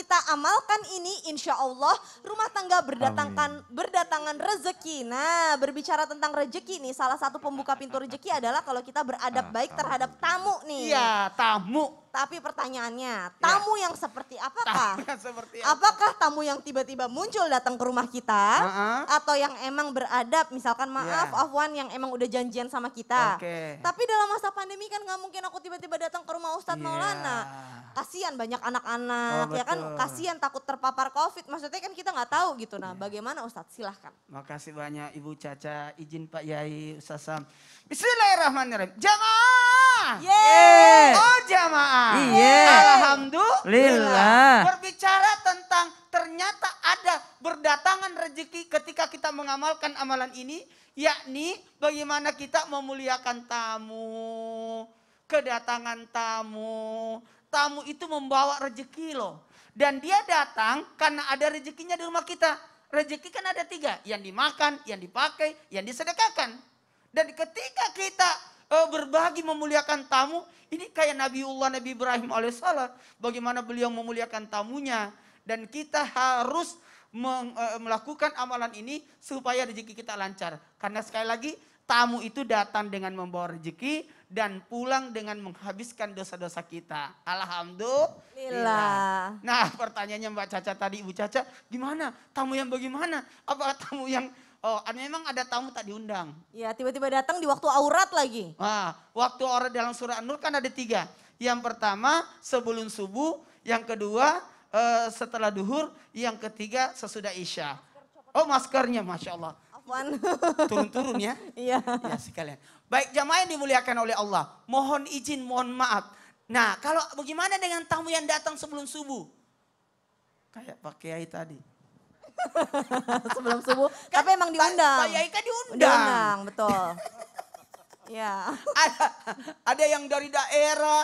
kita amalkan ini, insya Allah rumah tangga berdatangan rezeki. Nah, berbicara tentang rezeki nih, salah satu pembuka pintu rezeki adalah kalau kita beradab baik terhadap tamu nih. Iya, tamu. Tapi pertanyaannya, tamu yang seperti apakah? Tamu yang seperti apa? Apakah tamu yang tiba-tiba muncul datang ke rumah kita, atau yang emang beradab, misalkan maaf, Afwan yang emang udah janjian sama kita. Tapi dalam masa pandemi kan nggak mungkin aku tiba-tiba datang ke rumah Ustadz Maulana. Kasihan banyak anak-anak, ya kan kasihan takut terpapar COVID. Maksudnya kan kita nggak tahu gitu. Nah, bagaimana Ustadz? Silahkan. Makasih banyak Ibu Caca, izin Pak Yai, Ustaz Sam. Bismillahirrahmanirrahim. Jamaah. Yeay. Oh jamaah. Iya. Alhamdulillah. Berbicara tentang ternyata ada berdatangan rezeki ketika kita mengamalkan amalan ini. Yakni bagaimana kita memuliakan tamu. Kedatangan tamu. Tamu itu membawa rezeki loh. Dan dia datang karena ada rezekinya di rumah kita. Rezeki kan ada 3. Yang dimakan, yang dipakai, yang disedekahkan. Dan ketika kita berbagi memuliakan tamu, ini kayak Nabi Ibrahim alaihissalam, bagaimana beliau memuliakan tamunya. Dan kita harus melakukan amalan ini supaya rezeki kita lancar. Karena sekali lagi tamu itu datang dengan membawa rezeki dan pulang dengan menghabiskan dosa-dosa kita. Alhamdulillah. Nah pertanyaannya Mbak Caca tadi, Ibu Caca, gimana? Tamu yang bagaimana? Apa tamu yang memang ada tamu tak diundang? Ya tiba-tiba datang di waktu aurat lagi. Nah, waktu aurat dalam surah An-Nur kan ada 3. Yang pertama sebelum subuh, yang kedua setelah duhur, yang ketiga sesudah isya. Oh maskernya Masya Allah. Afwan. Turun-turun ya. Iya. Ya sekalian. Baik jamaah yang dimuliakan oleh Allah. Mohon izin, mohon maaf. Nah kalau bagaimana dengan tamu yang datang sebelum subuh? Kayak Pak Kiai tadi. Sebelum subuh, tapi emang diundang. Pak Yai kan diundang. Diundang, betul. Ya. Ada yang dari daerah,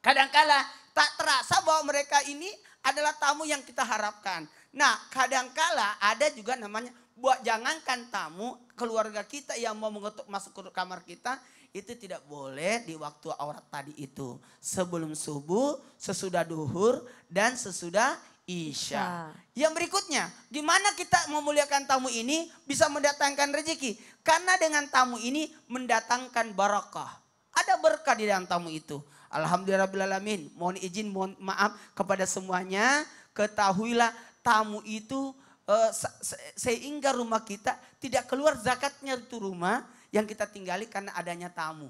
kadangkala tak terasa bahwa mereka ini adalah tamu yang kita harapkan. Nah kadangkala ada juga namanya, buat jangankan tamu, keluarga kita yang mau mengetuk masuk ke kamar kita, itu tidak boleh di waktu aurat tadi itu. Sebelum subuh, sesudah duhur, dan sesudah isya. Yang berikutnya, gimana kita memuliakan tamu ini bisa mendatangkan rezeki? Karena dengan tamu ini mendatangkan barakah. Ada berkah di dalam tamu itu. Alhamdulillahirrahmanirrahim. Mohon izin, mohon maaf kepada semuanya. Ketahuilah tamu itu sehingga rumah kita tidak keluar zakatnya itu rumah yang kita tinggali karena adanya tamu.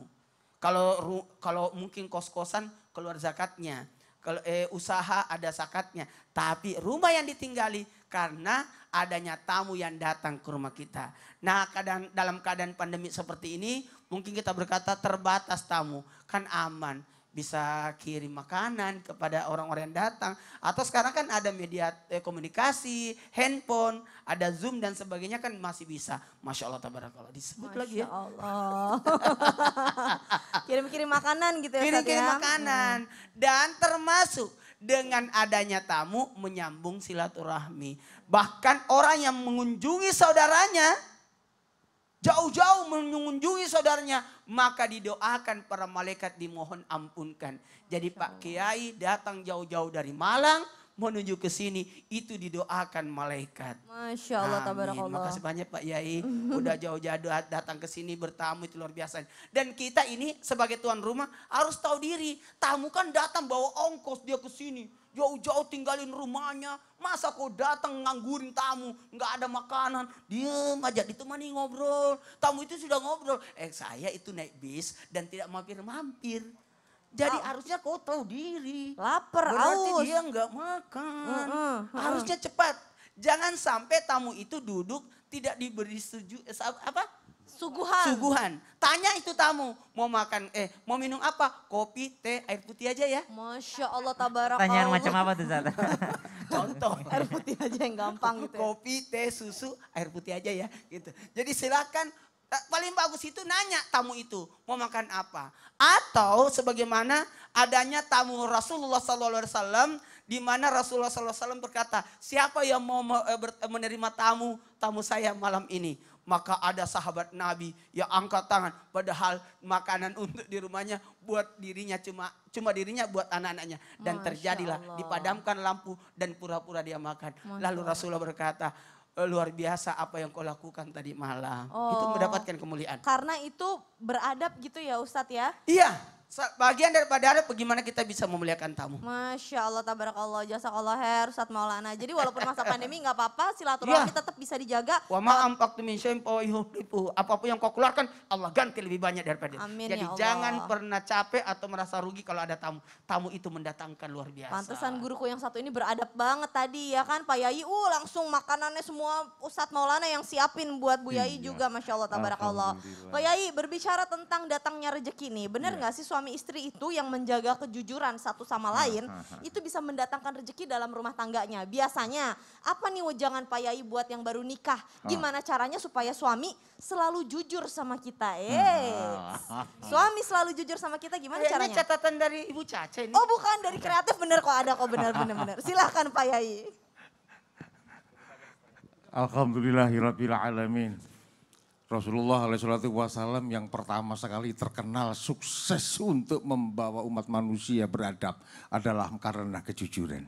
Kalau mungkin kos-kosan keluar zakatnya. Kalau usaha ada zakatnya, tapi rumah yang ditinggali karena adanya tamu yang datang ke rumah kita. Nah, dalam keadaan pandemi seperti ini, mungkin kita berkata terbatas tamu, kan aman. Bisa kirim makanan kepada orang-orang yang datang. Atau sekarang kan ada media komunikasi, handphone, ada Zoom dan sebagainya kan masih bisa. Masya Allah, tabarakallah. Disebut lagi ya. Masya Allah. Kirim-kirim makanan gitu ya. Kirim-kirim makanan. Dan termasuk dengan adanya tamu menyambung silaturahmi. Bahkan orang yang mengunjungi saudaranya, jauh-jauh mengunjungi saudaranya, maka didoakan para malaikat dimohon ampunkan. Jadi Pak Kiai datang jauh-jauh dari Malang menuju ke sini, itu didoakan malaikat. Masya Allah, tabarakallah. Makasih banyak Pak Yai, udah jauh-jauh datang ke sini bertamu, itu luar biasa. Dan kita ini sebagai tuan rumah harus tahu diri, tamu kan datang bawa ongkos dia ke sini. Jauh-jauh tinggalin rumahnya, masa kau datang nganggurin tamu, nggak ada makanan, diem aja ditemani ngobrol. Tamu itu sudah ngobrol, saya itu naik bis dan tidak mampir-mampir. Jadi harusnya kau tahu diri. Lapar, berarti aus. dia nggak makan. Harusnya cepat. Jangan sampai tamu itu duduk tidak diberi suguhan. Tanya itu tamu, mau makan, mau minum apa? Kopi, teh, air putih aja ya. Masya Allah, tabarakallah. Tanya yang macam apa tuh Zat? Contoh. Air putih aja yang gampang gitu ya. Kopi, teh, susu, air putih aja ya. Gitu. Jadi silakan, paling bagus itu nanya tamu itu mau makan apa. Atau sebagaimana adanya tamu Rasulullah SAW, di mana Rasulullah SAW berkata, siapa yang mau menerima tamu saya malam ini? Maka ada sahabat Nabi yang angkat tangan. Padahal makanan untuk di rumahnya buat dirinya cuma dirinya buat anak-anaknya. Dan terjadilah dipadamkan lampu dan pura-pura dia makan. Lalu Rasulullah berkata, luar biasa apa yang kau lakukan tadi malam. Itu mendapatkan kemuliaan. Karena itu beradab gitu ya Ustadz ya? Iya. Bagian daripada adab bagaimana kita bisa memuliakan tamu. Masya Allah, tabarakallah, jazakallah khair, Ustadz Maulana. Jadi walaupun masa pandemi nggak apa-apa, silaturahmi tetap bisa dijaga. Wa ma'amfaqtu min syai'in fahuwa apapun yang kau keluarkan, Allah ganti lebih banyak daripada itu. Amin. Jadi ya Allah. jangan pernah capek atau merasa rugi kalau ada tamu. Tamu itu mendatangkan luar biasa. Pantesan guruku yang satu ini beradab banget tadi ya kan Pak Yai. Langsung makanannya semua Ustadz Maulana yang siapin buat Bu Yai juga. Masya Allah, tabarakallah. Pak Yai, berbicara tentang datangnya rezeki nih. Benar nggak sih suami istri itu yang menjaga kejujuran satu sama lain itu bisa mendatangkan rezeki dalam rumah tangganya. Biasanya apa nih wejangan Pak Yai buat yang baru nikah? Gimana caranya supaya suami selalu jujur sama kita? Suami selalu jujur sama kita gimana caranya? Ini catatan dari Ibu Caca ini. Oh bukan, dari kreatif bener kok, ada kok, bener. Silahkan Pak Yai. Alhamdulillahirabbil alamin. Rasulullah SAW yang pertama sekali terkenal sukses untuk membawa umat manusia beradab adalah karena kejujuran.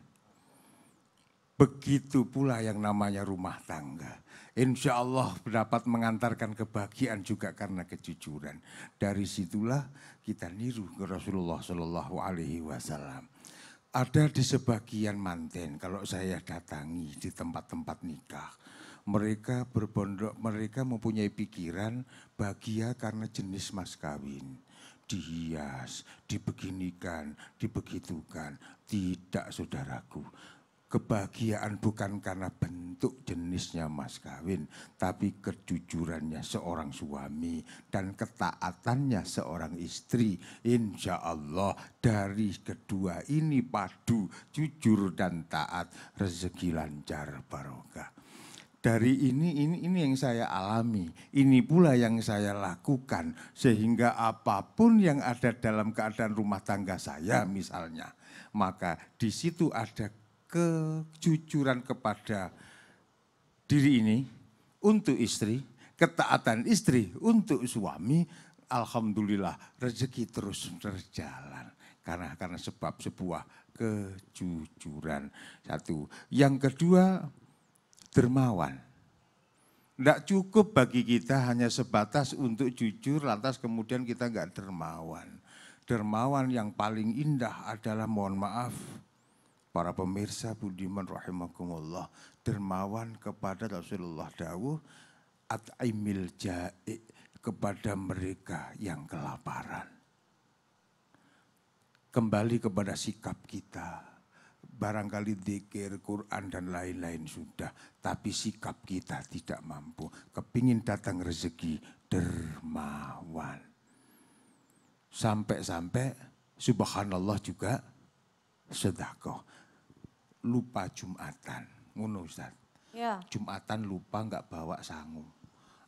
Begitu pula yang namanya rumah tangga. Insya Allah dapat mengantarkan kebahagiaan juga karena kejujuran. Dari situlah kita niru ke Rasulullah SAW. Ada di sebagian manten kalau saya datangi di tempat-tempat nikah. Mereka berbondok, mereka mempunyai pikiran bahagia karena jenis mas kawin. Dihias, dibeginikan, dibegitukan. Tidak saudaraku. Kebahagiaan bukan karena bentuk jenisnya mas kawin. Tapi kejujurannya seorang suami dan ketaatannya seorang istri. Insya Allah dari kedua ini padu, jujur dan taat. Rezeki lancar barokah. Dari ini yang saya alami, ini pula yang saya lakukan. Sehingga apapun yang ada dalam keadaan rumah tangga saya misalnya. Maka di situ ada kejujuran kepada diri ini untuk istri, ketaatan istri untuk suami. Alhamdulillah rezeki terus berjalan. Karena sebab sebuah kejujuran. Satu. Yang kedua, dermawan. Tidak cukup bagi kita hanya sebatas untuk jujur lantas kemudian kita enggak dermawan. Dermawan yang paling indah adalah mohon maaf para pemirsa budiman rahimakumullah. Dermawan kepada Rasulullah dawuh at'imil ja'i kepada mereka yang kelaparan. Kembali kepada sikap kita. Barangkali dzikir, Quran dan lain-lain sudah. Tapi sikap kita tidak mampu. Kepingin datang rezeki, dermawan. Sampai-sampai subhanallah juga sedekah. Lupa Jumatan. Ngono Ustaz. Ya. Jumatan lupa enggak bawa sangu.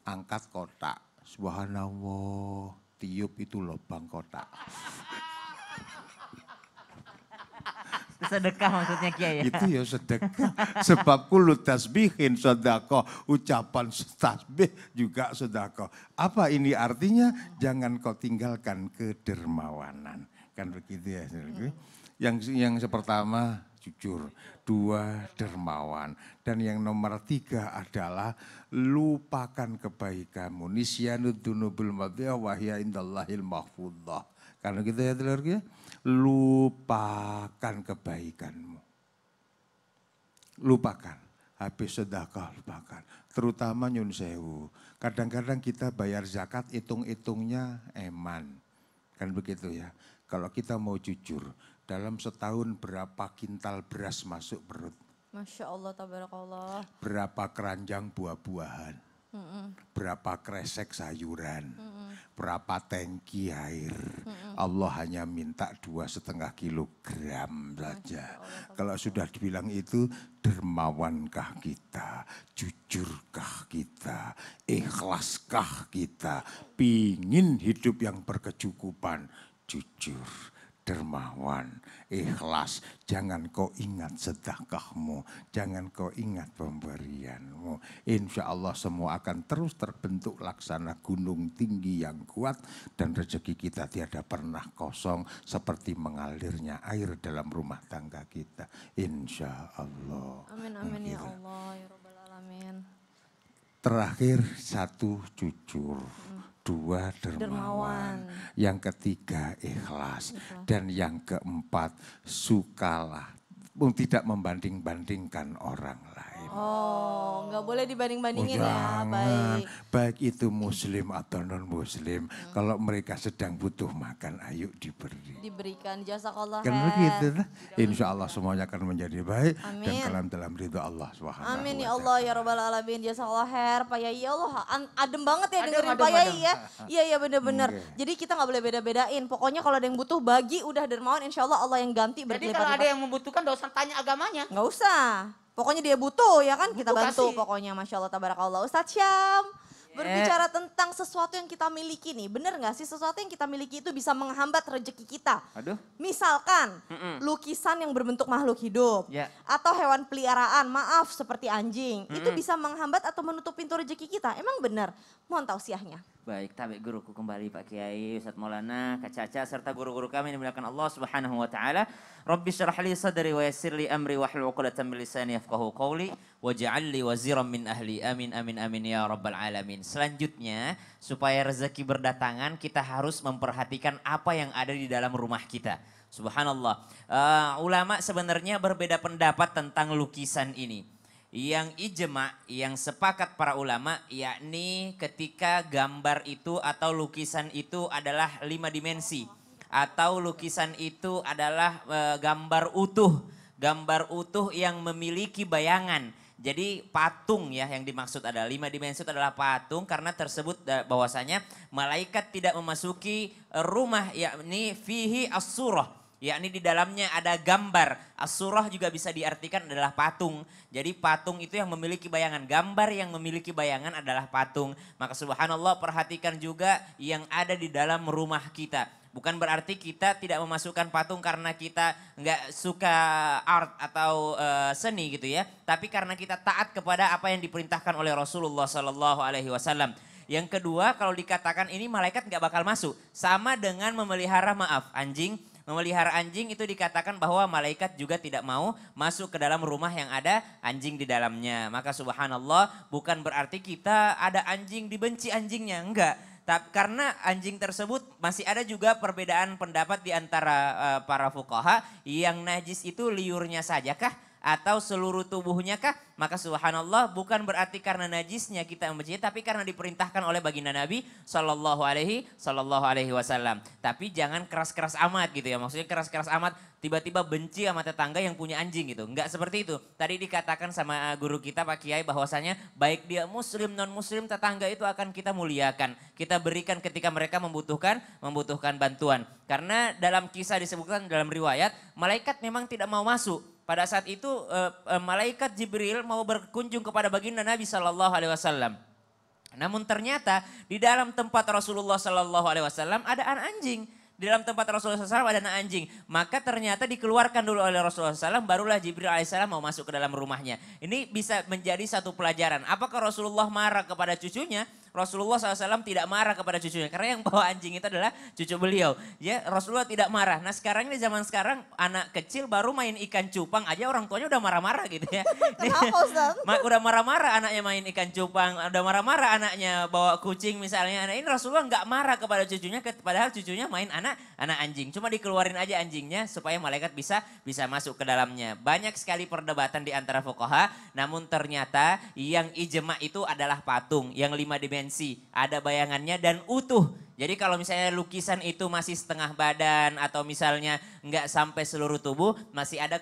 Angkat kotak. Subhanallah. Tiup itu lubang kotak. Sedekah maksudnya Kiai ya? Itu ya sedekah. Sebab kullu tasbihin sedekah. Ucapan tasbih juga sedekah. Apa ini artinya? Jangan kau tinggalkan kedermawanan. Kan begitu ya. Yang pertama jujur. Dua dermawan. Dan yang nomor tiga adalah lupakan kebaikanmu. Nisyanud dunubul madhiyah wahya indallahil mahfudhah. Karena gitu ya telurku ya. Lupakan kebaikanmu. Lupakan. Habis sedekah lupakan. Terutama nyun sewu. Kadang-kadang kita bayar zakat hitung-hitungnya eman. Kan begitu ya. Kalau kita mau jujur. Dalam setahun berapa kintal beras masuk perut. Masya Allah, tabarakallah. Berapa keranjang buah-buahan. Berapa kresek sayuran, berapa tangki air. Allah hanya minta 2,5 kilogram saja. Kalau sudah dibilang itu, dermawankah kita, jujurkah kita, ikhlaskah kita, pingin hidup yang berkecukupan, jujur. dermawan, ikhlas. Jangan kau ingat sedekahmu, jangan kau ingat pemberianmu. Insya Allah semua akan terus terbentuk laksana gunung tinggi yang kuat. Dan rezeki kita tiada pernah kosong seperti mengalirnya air dalam rumah tangga kita. Insya Allah. Amin, amin ya Allah, ya Rabbal Alamin. Terakhir, satu jujur. Dua dermawan. Yang ketiga ikhlas. Dan yang keempat sukalah. Tidak membanding-bandingkan orang lain. Oh, nggak boleh dibanding-bandingin ya, baik. Baik itu muslim atau non muslim. Kalau mereka sedang butuh makan, ayo diberi. Diberikan, jazakallah Kan khair. begitu. Insya Allah semuanya akan menjadi baik. Amin. Dan dalam ridha Allah SWT. Amin ya Allah ya Rabbal Alamin. Jazakallah khair. Pak Yai, ya Allah adem banget ya dengerin Pak Yai ya. Iya bener-bener. Jadi kita nggak boleh beda-bedain. Pokoknya kalau ada yang butuh bagi, udah dermawan, insya Allah Allah yang ganti Jadi kalau ada yang membutuhkan gak usah tanya agamanya. Nggak usah. Pokoknya dia butuh ya kan, kita bantu kasih. pokoknya. Masya Allah, tabarakallah. Ustadz Syam, berbicara tentang sesuatu yang kita miliki nih. Bener gak sih sesuatu yang kita miliki itu bisa menghambat rezeki kita? Aduh. Misalkan lukisan yang berbentuk makhluk hidup. Ya. Atau hewan peliharaan, maaf seperti anjing. Itu bisa menghambat atau menutup pintu rezeki kita. Emang bener? Mohon tausiahnya. Baik, tabik guruku kembali Pak Kiai, Ustadz Maulana, Kak Caca, serta guru-guru kami yang dimuliakan Allah Subhanahu wa taala. Rabbi syrah li sadri wa yassir li amri wahlul 'uqdatam min lisani yafqahu qawli waj'al li waziran min ahli. Amin amin amin ya rabbal alamin. Selanjutnya, supaya rezeki berdatangan, kita harus memperhatikan apa yang ada di dalam rumah kita. Subhanallah. Ulama sebenarnya berbeda pendapat tentang lukisan ini. Yang ijma, yang sepakat para ulama, yakni ketika gambar itu atau lukisan itu adalah 5 dimensi. Atau lukisan itu adalah gambar utuh. Gambar utuh yang memiliki bayangan. Jadi patung ya yang dimaksud adalah 5 dimensi itu adalah patung. Karena tersebut bahwasanya malaikat tidak memasuki rumah, yakni fihi as-surah. Yakni di dalamnya ada gambar. As-surah juga bisa diartikan adalah patung. Jadi patung itu yang memiliki bayangan. Gambar yang memiliki bayangan adalah patung. Maka subhanallah perhatikan juga yang ada di dalam rumah kita. Bukan berarti kita tidak memasukkan patung karena kita nggak suka art atau seni gitu ya. Tapi karena kita taat kepada apa yang diperintahkan oleh Rasulullah SAW. Yang kedua, kalau dikatakan ini malaikat nggak bakal masuk. Sama dengan memelihara anjing. Memelihara anjing itu dikatakan bahwa malaikat juga tidak mau masuk ke dalam rumah yang ada anjing di dalamnya. Maka subhanallah bukan berarti kita ada anjing dibenci anjingnya, enggak. Karena anjing tersebut masih ada juga perbedaan pendapat di antara para fuqaha yang najis itu liurnya saja kah? Atau seluruh tubuhnya kah? Maka subhanallah bukan berarti karena najisnya kita membenci, tapi karena diperintahkan oleh baginda Nabi Sallallahu Alaihi Wasallam. Tapi jangan keras-keras amat gitu ya, maksudnya keras-keras amat tiba-tiba benci sama tetangga yang punya anjing gitu. Enggak seperti itu. Tadi dikatakan sama guru kita Pak Kiai bahwasanya baik dia muslim non muslim tetangga itu akan kita muliakan. Kita berikan ketika mereka membutuhkan bantuan. Karena dalam kisah disebutkan dalam riwayat malaikat memang tidak mau masuk. Pada saat itu malaikat Jibril mau berkunjung kepada baginda Nabi Sallallahu Alaihi Wasallam. Namun ternyata di dalam tempat Rasulullah Sallallahu Alaihi Wasallam ada anak anjing. Di dalam tempat Rasulullah SAW ada anak anjing. Maka ternyata dikeluarkan dulu oleh Rasulullah SAW, barulah Jibril AS mau masuk ke dalam rumahnya. Ini bisa menjadi satu pelajaran. Apakah Rasulullah marah kepada cucunya? Rasulullah SAW tidak marah kepada cucunya. Karena yang bawa anjing itu adalah cucu beliau. Ya, Rasulullah tidak marah. Nah sekarang ini zaman sekarang anak kecil baru main ikan cupang aja orang tuanya udah marah-marah gitu ya. Kenapa Ustaz? Udah marah-marah anaknya main ikan cupang. Udah marah-marah anaknya bawa kucing misalnya. Nah ini Rasulullah nggak marah kepada cucunya. Padahal cucunya main anak anjing. Cuma dikeluarin aja anjingnya supaya malaikat bisa masuk ke dalamnya. Banyak sekali perdebatan di antara fuqaha. Namun ternyata yang ijma itu adalah patung. Yang 5 dimensi. Ada bayangannya dan utuh. Jadi kalau misalnya lukisan itu masih setengah badan atau misalnya nggak sampai seluruh tubuh, masih ada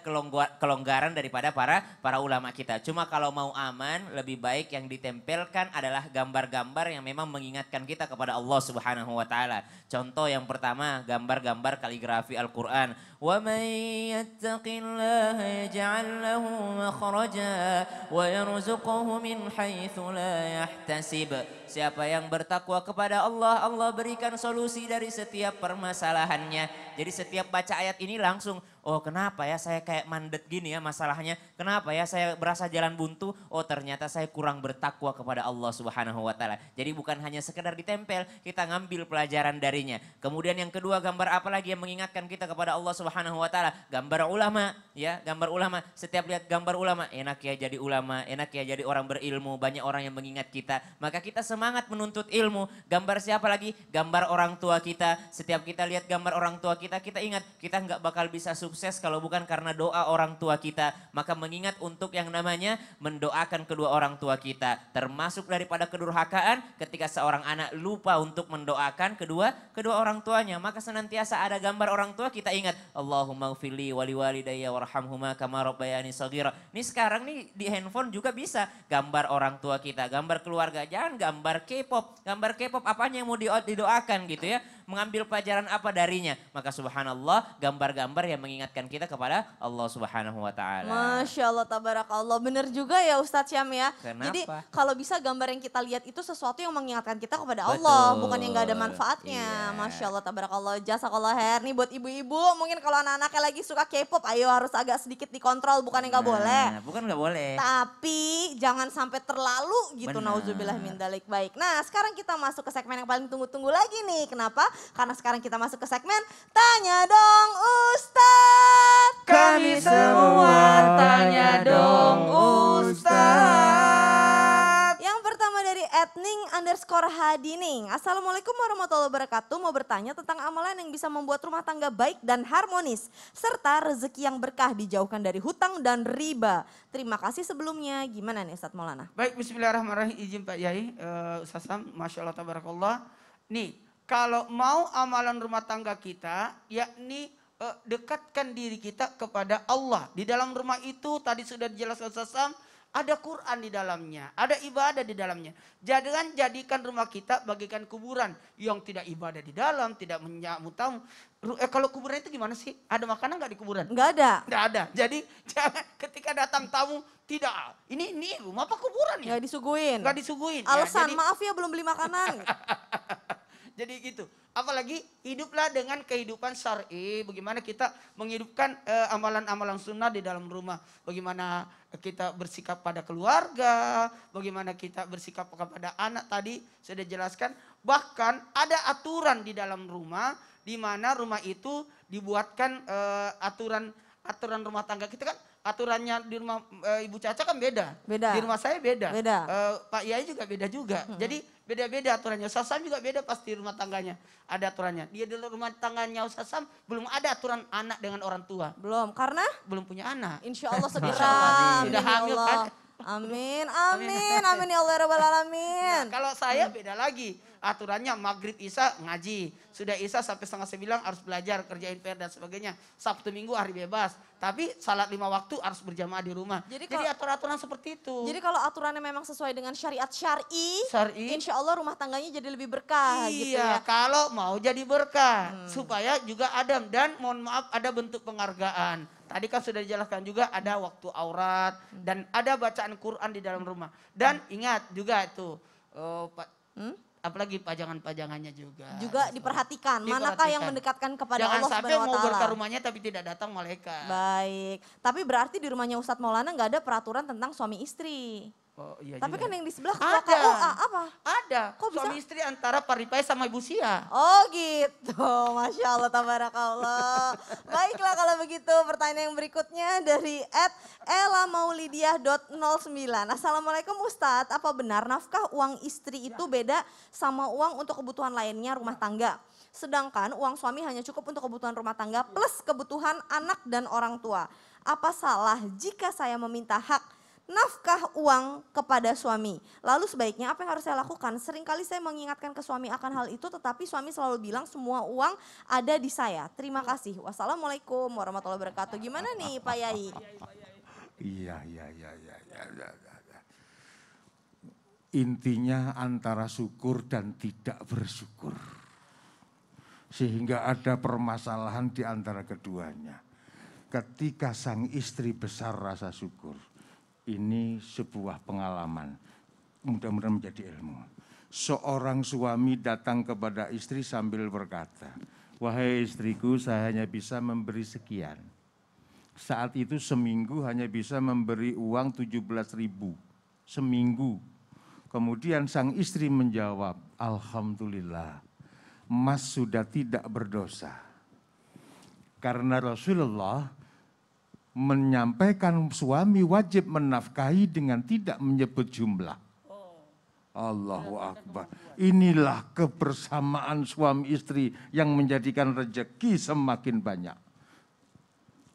kelonggaran daripada para ulama kita. Cuma kalau mau aman, lebih baik yang ditempelkan adalah gambar-gambar yang memang mengingatkan kita kepada Allah Subhanahu wa taala. Contoh yang pertama, gambar-gambar kaligrafi Al-Qur'an. Wa may yattaqillaha yaj'al lahu makhraja wa yarzuqhu min haitsu la yahtasib. Siapa yang bertakwa kepada Allah, Allah berikan solusi dari setiap permasalahannya. Jadi setiap baca ayat ini langsung, oh kenapa ya saya kayak mandet gini ya masalahnya. Kenapa ya saya berasa jalan buntu, oh ternyata saya kurang bertakwa kepada Allah Subhanahu wa taala. Jadi bukan hanya sekedar ditempel, kita ngambil pelajaran darinya. Kemudian yang kedua, gambar apa lagi yang mengingatkan kita kepada Allah Subhanahu wa taala? Gambar ulama, ya, gambar ulama. Setiap lihat gambar ulama, enak ya jadi ulama, enak ya jadi orang berilmu, banyak orang yang mengingat kita. Maka kita semangat menuntut ilmu. Gambar siapa lagi? Gambar orang tua kita. Setiap kita lihat gambar orang tua kita, kita ingat kita nggak bakal bisa sukses kalau bukan karena doa orang tua kita. Maka mengingat untuk yang namanya mendoakan kedua orang tua kita. Termasuk daripada kedurhakaan ketika seorang anak lupa untuk mendoakan kedua orang tuanya. Maka senantiasa ada gambar orang tua, kita ingat Allahumma ghfirli wali walidayya warhamhuma kama rabbayani shaghira. Ini sekarang nih di handphone juga bisa gambar orang tua kita, gambar keluarga. Jangan gambar K-pop. Gambar K-pop apanya yang mau didoakan gitu ya. Mengambil pelajaran apa darinya. Maka subhanallah, gambar-gambar yang mengingatkan kita kepada Allah Subhanahu wa taala. Masya Allah, tabarakallah. Bener juga ya Ustadz Syam ya. Kenapa? Jadi kalau bisa gambar yang kita lihat itu sesuatu yang mengingatkan kita kepada Allah. Betul. Bukan yang gak ada manfaatnya. Iya. Masya Allah, tabarakallah. Jazakallah khair. Nih buat ibu-ibu, mungkin kalau anak-anaknya lagi suka K-pop, ayo harus agak sedikit dikontrol. Bukan yang gak boleh. Bukan gak boleh. Tapi jangan sampai terlalu gitu. Benar. Nauzubillah min dalik. Baik. Nah sekarang kita masuk ke segmen yang paling tunggu-tunggu lagi nih. Kenapa? Karena sekarang kita masuk ke segmen Tanya Dong Ustadz. Kami semua tanya dong Ustadz. Yang pertama dari @ning_hadining. Assalamualaikum warahmatullahi wabarakatuh. Mau bertanya tentang amalan yang bisa membuat rumah tangga baik dan harmonis. Serta rezeki yang berkah dijauhkan dari hutang dan riba. Terima kasih sebelumnya. Gimana nih Ustadz Maulana? Baik, bismillahirrahmanirrahim. Izin Pak Yai, Ustaz Sam, Masya Allah, tabarakallah. Nih, kalau mau amalan rumah tangga kita, yakni dekatkan diri kita kepada Allah. Di dalam rumah itu tadi sudah dijelaskan Ustaz Sam, ada Quran di dalamnya, ada ibadah di dalamnya. Jangan jadikan rumah kita bagikan kuburan yang tidak ibadah di dalam, tidak menyambut tamu. Kalau kuburan itu gimana sih? Ada makanan nggak di kuburan? Nggak ada. Nggak ada. Jadi jangan ketika datang tamu, tidak. Ini rumah apa kuburan ya? Nggak disuguhin. Nggak disuguhin. Alasan, Ya, jadi, maaf ya belum beli makanan. jadi gitu. Apalagi hiduplah dengan kehidupan syar'i. Bagaimana kita menghidupkan amalan-amalan sunnah di dalam rumah. Bagaimana kita bersikap pada keluarga. Bagaimana kita bersikap kepada anak tadi sudah jelaskan. Bahkan ada aturan di dalam rumah. Di mana rumah itu dibuatkan aturan rumah tangga. Kita kan aturannya di rumah Ibu Caca kan beda. Beda. Di rumah saya beda. Beda. Pak Yai juga beda juga. Jadi beda-beda aturannya. Ustaz Sam juga beda pasti rumah tangganya. Ada aturannya. Dia di rumah tangganya Ustaz Sam belum ada aturan anak dengan orang tua. Belum, karena Belum punya anak. insya Allah segera. Insya Allah. Amin, Sudah ya hamil Allah. kan? Amin, amin, amin ya Allah ya Rabbal Alamin. Nah, kalau saya beda lagi. Aturannya maghrib isya ngaji. Sudah isya sampai 8:30 harus belajar, kerjain PR dan sebagainya. Sabtu Minggu hari bebas. Tapi salat 5 waktu harus berjamaah di rumah. Jadi Jadi aturan-aturan seperti itu. Jadi kalau aturannya memang sesuai dengan syariat syar'i, Syar'i. insya Allah rumah tangganya jadi lebih berkah gitu Iya, ya. kalau mau jadi berkah. Supaya juga ada, dan mohon maaf ada bentuk penghargaan. Tadi kan sudah dijelaskan juga ada waktu aurat. Dan ada bacaan Quran di dalam rumah. Dan ingat juga itu, apalagi pajangan-pajangannya juga. Juga diperhatikan, manakah yang mendekatkan kepada Jangan Allah sampai Subhanahu mau wa taala. berkah rumahnya tapi tidak datang malaikat. Baik, tapi berarti di rumahnya Ustadz Maulana nggak ada peraturan tentang suami istri. Oh, iya Tapi juga. kan yang di sebelah ketua Ada. KUA apa? Ada. Kok bisa? Suami istri antara Paripai sama Ibu Sia. Oh gitu, Masya Allah, tabarakallah. Baiklah kalau begitu, pertanyaan yang berikutnya dari @elamaulidiah.09. Assalamualaikum Ustadz, apa benar nafkah uang istri itu beda sama uang untuk kebutuhan lainnya rumah tangga? Sedangkan uang suami hanya cukup untuk kebutuhan rumah tangga plus kebutuhan anak dan orang tua. Apa salah jika saya meminta hak nafkah uang kepada suami? Lalu sebaiknya apa yang harus saya lakukan? Seringkali saya mengingatkan ke suami akan hal itu, tetapi suami selalu bilang semua uang ada di saya. Terima kasih. Wassalamualaikum warahmatullahi wabarakatuh. Gimana nih Pak Yai? Iya. Intinya antara syukur dan tidak bersyukur. Sehingga ada permasalahan di antara keduanya. Ketika sang istri besar rasa syukur, ini sebuah pengalaman, mudah-mudahan menjadi ilmu. Seorang suami datang kepada istri sambil berkata, wahai istriku saya hanya bisa memberi sekian. Saat itu seminggu hanya bisa memberi uang 17.000 seminggu. Kemudian sang istri menjawab, alhamdulillah, Mas sudah tidak berdosa. Karena Rasulullah menyampaikan suami wajib menafkahi dengan tidak menyebut jumlah. Allahu Akbar. Inilah kebersamaan suami istri yang menjadikan rezeki semakin banyak.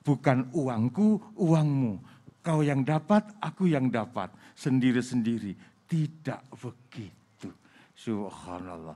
Bukan uangku, uangmu. Kau yang dapat, aku yang dapat. Sendiri-sendiri. Tidak begitu. Subhanallah.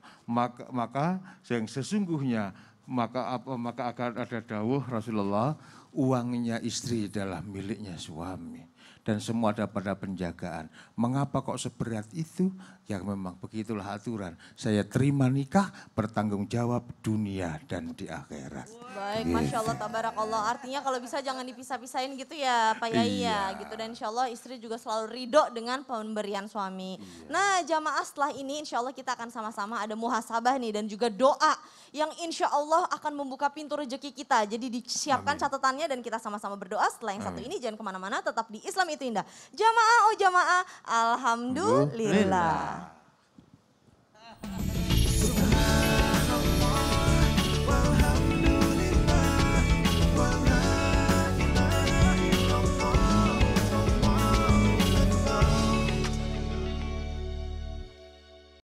Maka yang sesungguhnya maka akan ada dawuh Rasulullah, uangnya istri adalah miliknya suami. Dan semua ada pada penjagaan. Mengapa kok seberat itu? Ya memang begitulah aturan. Saya terima nikah, bertanggung jawab dunia dan di akhirat. Baik, Masya Allah, tabarakallah. Artinya kalau bisa jangan dipisah-pisahin gitu ya Pak Yai ya. Gitu. Dan insya Allah istri juga selalu ridho dengan pemberian suami. Nah jamaah setelah ini insya Allah kita akan sama-sama ada muhasabah nih dan juga doa. Yang insya Allah akan membuka pintu rezeki kita. Jadi disiapkan catatannya dan kita sama-sama berdoa. Setelah yang satu ini jangan kemana-mana, tetap di Islam itu indah. Jamaah, oh jamaah, alhamdulillah.